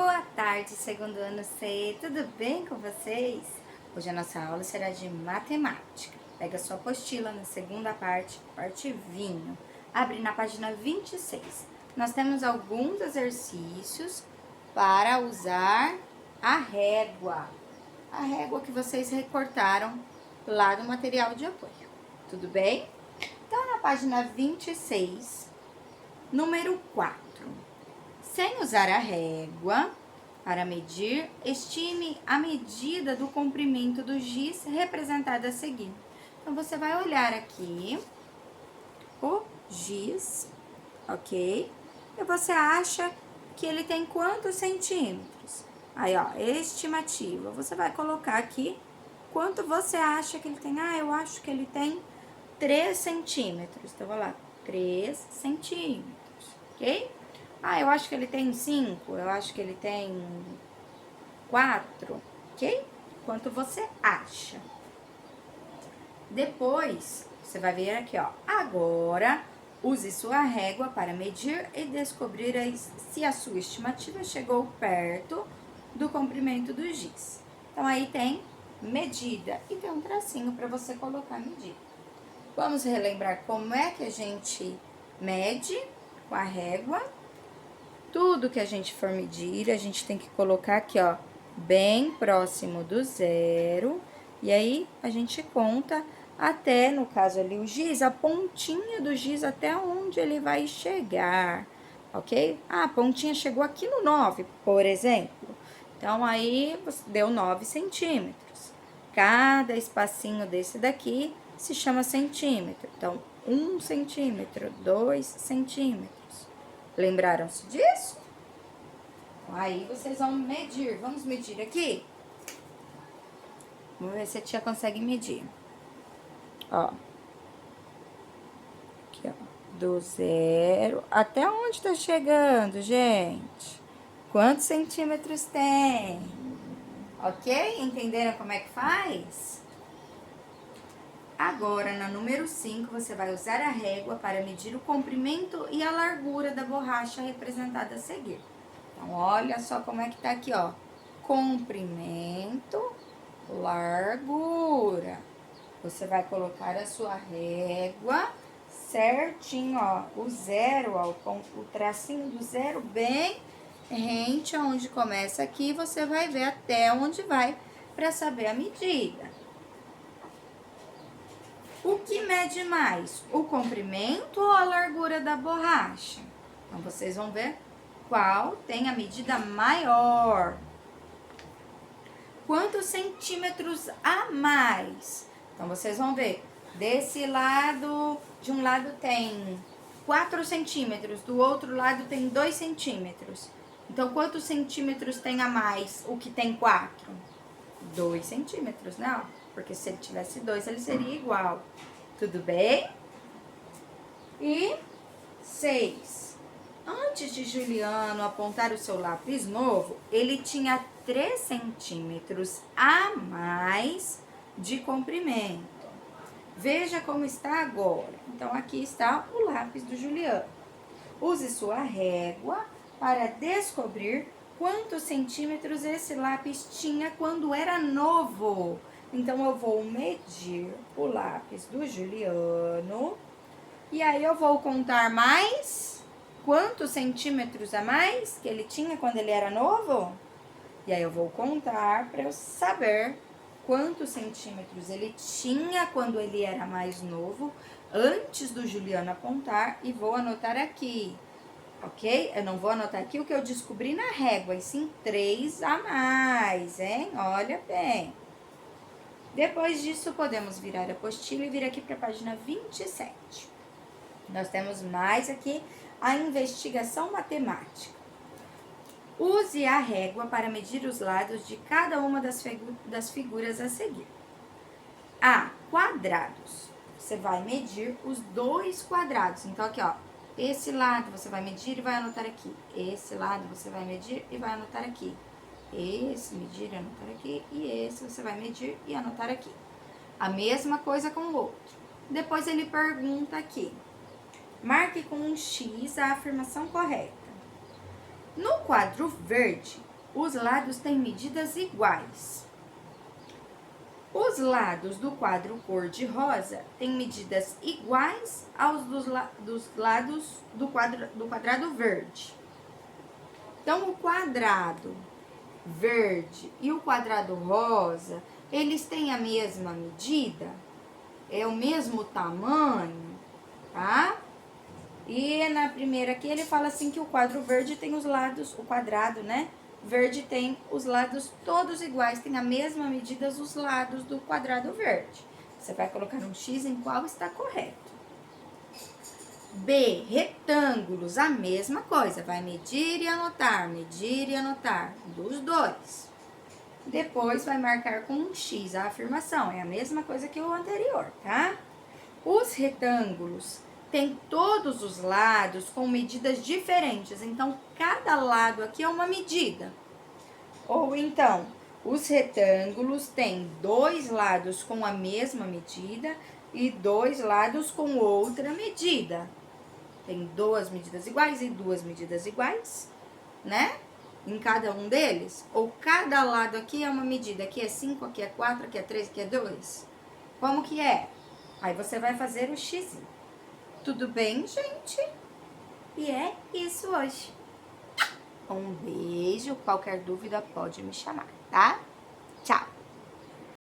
Boa tarde, segundo ano C, tudo bem com vocês? Hoje a nossa aula será de matemática. Pega sua apostila na segunda parte, parte vinho. Abre na página 26. Nós temos alguns exercícios para usar a régua. A régua que vocês recortaram lá no material de apoio. Tudo bem? Então, na página 26, número 4. Sem usar a régua para medir, estime a medida do comprimento do giz representado a seguir. Então, você vai olhar aqui o giz, ok? E você acha que ele tem quantos centímetros? Aí, ó, estimativa. Você vai colocar aqui quanto você acha que ele tem. Ah, eu acho que ele tem 3 centímetros. Então, vou lá, 3 centímetros, ok? Ah, eu acho que ele tem 5, eu acho que ele tem 4, ok? Quanto você acha. Depois, você vai ver aqui, ó. Agora, use sua régua para medir e descobrir se a sua estimativa chegou perto do comprimento do giz. Então, aí tem medida e tem um tracinho para você colocar a medida. Vamos relembrar como é que a gente mede com a régua. Tudo que a gente for medir, a gente tem que colocar aqui, ó, bem próximo do zero. E aí, a gente conta até, no caso ali, o giz, a pontinha do giz até onde ele vai chegar, ok? Ah, a pontinha chegou aqui no 9, por exemplo. Então, aí, deu 9 centímetros. Cada espacinho desse daqui se chama centímetro. Então, 1 centímetro, 2 centímetros. Lembraram-se disso? Aí vocês vão medir. Vamos medir aqui? Vamos ver se a tia consegue medir. Ó. Aqui, ó. Do zero. Até onde tá chegando, gente? Quantos centímetros tem? Ok? Entenderam como é que faz? Agora, na número 5, você vai usar a régua para medir o comprimento e a largura da borracha representada a seguir. Então, olha só como é que tá aqui, ó. Comprimento, largura. Você vai colocar a sua régua certinho, ó. O zero, ó, o tracinho do zero bem rente onde começa aqui. Você vai ver até onde vai para saber a medida. O que mede mais, o comprimento ou a largura da borracha? Então, vocês vão ver qual tem a medida maior. Quantos centímetros a mais? Então, vocês vão ver, desse lado, de um lado tem 4 centímetros, do outro lado tem 2 centímetros. Então, quantos centímetros tem a mais o que tem 4? 2 centímetros, né? Porque se ele tivesse 2, ele seria igual. Tudo bem? E 6. Antes de Juliano apontar o seu lápis novo, ele tinha 3 centímetros a mais de comprimento. Veja como está agora. Então, aqui está o lápis do Juliano. Use sua régua para descobrir quantos centímetros esse lápis tinha quando era novo. Então, eu vou medir o lápis do Juliano. E aí, eu vou contar mais quantos centímetros a mais que ele tinha quando ele era novo. E aí, eu vou contar para eu saber quantos centímetros ele tinha quando ele era mais novo, antes do Juliano apontar. E vou anotar aqui, ok? Eu não vou anotar aqui o que eu descobri na régua, e sim 3 a mais, hein? Olha bem. Depois disso, podemos virar a apostila e vir aqui para a página 27. Nós temos mais aqui a investigação matemática. Use a régua para medir os lados de cada uma das figuras a seguir. A. Quadrados. Você vai medir os 2 quadrados. Então, aqui, ó. Esse lado você vai medir e vai anotar aqui. Esse lado você vai medir e vai anotar aqui. Esse medir e anotar aqui, e esse você vai medir e anotar aqui. A mesma coisa com o outro. Depois ele pergunta aqui. Marque com um X a afirmação correta. No quadro verde, os lados têm medidas iguais. Os lados do quadro cor-de-rosa têm medidas iguais aos dos lados do quadrado verde. Então, o quadrado verde e o quadrado rosa, eles têm a mesma medida? É o mesmo tamanho, tá? E na primeira aqui ele fala assim que o quadro verde tem os lados, o quadrado, né? Verde tem os lados todos iguais, tem a mesma medida os lados do quadrado verde. Você vai colocar um X em qual está correto. B, retângulos, a mesma coisa, vai medir e anotar dos dois. Depois vai marcar com um X a afirmação, é a mesma coisa que o anterior, tá? Os retângulos têm todos os lados com medidas diferentes, então cada lado aqui é uma medida. Ou então, os retângulos têm 2 lados com a mesma medida e 2 lados com outra medida. Tem 2 medidas iguais e 2 medidas iguais, né? Em cada um deles. Ou cada lado aqui é uma medida. Aqui é 5, aqui é 4, aqui é 3, aqui é 2. Como que é? Aí você vai fazer o X. Tudo bem, gente? E é isso hoje. Um beijo. Qualquer dúvida pode me chamar, tá? Tchau!